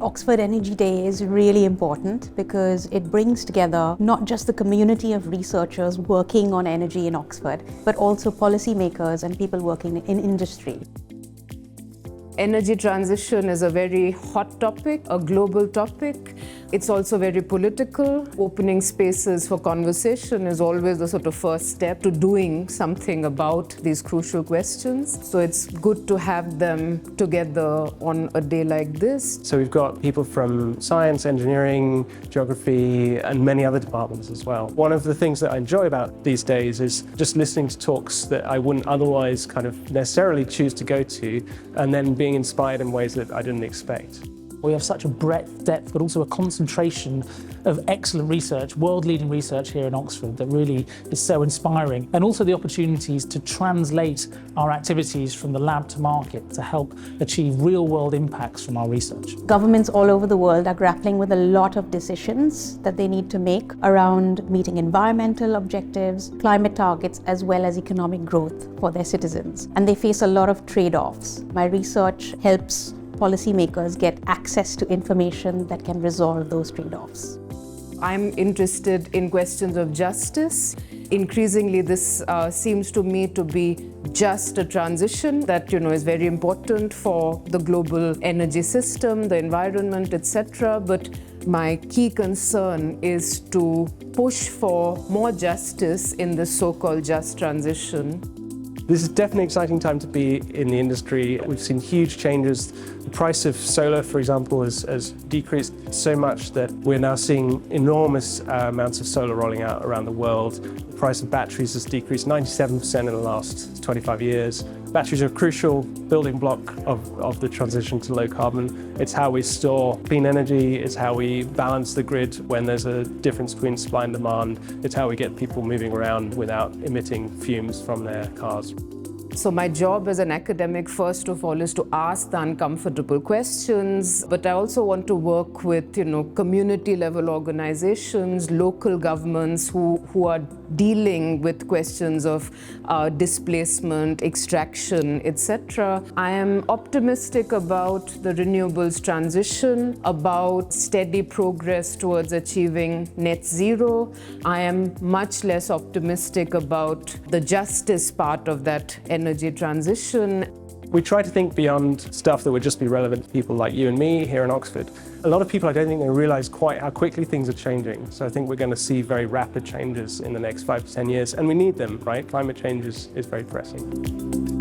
Oxford Energy Day is really important because it brings together not just the community of researchers working on energy in Oxford, but also policymakers and people working in industry. Energy transition is a very hot topic, a global topic. It's also very political. Opening spaces for conversation is always the sort of first step to doing something about these crucial questions. So it's good to have them together on a day like this. So we've got people from science, engineering, geography, and many other departments as well. One of the things that I enjoy about these days is just listening to talks that I wouldn't otherwise kind of necessarily choose to go to, and then being inspired in ways that I didn't expect. We have such a breadth, depth, but also a concentration of excellent research, world-leading research here in Oxford that really is so inspiring. And also the opportunities to translate our activities from the lab to market to help achieve real-world impacts from our research. Governments all over the world are grappling with a lot of decisions that they need to make around meeting environmental objectives, climate targets, as well as economic growth for their citizens. And they face a lot of trade-offs. My research helps policymakers get access to information that can resolve those trade-offs. I'm interested in questions of justice. Increasingly, this seems to me to be just a transition that is very important for the global energy system, the environment, etc. But my key concern is to push for more justice in this so-called just transition. This is definitely an exciting time to be in the industry. We've seen huge changes. The price of solar, for example, has decreased so much that we're now seeing enormous amounts of solar rolling out around the world. The price of batteries has decreased 97% in the last 25 years. Batteries are a crucial building block of the transition to low carbon. It's how we store clean energy, it's how we balance the grid when there's a difference between supply and demand, it's how we get people moving around without emitting fumes from their cars. So my job as an academic, first of all, is to ask the uncomfortable questions, but I also want to work with, community-level organizations, local governments who are dealing with questions of displacement, extraction, etc. I am optimistic about the renewables transition, about steady progress towards achieving net zero. I am much less optimistic about the justice part of that energy transition. We try to think beyond stuff that would just be relevant to people like you and me here in Oxford. A lot of people, I don't think they realise quite how quickly things are changing. So I think we're going to see very rapid changes in the next 5 to 10 years, and we need them, right? Climate change is very pressing.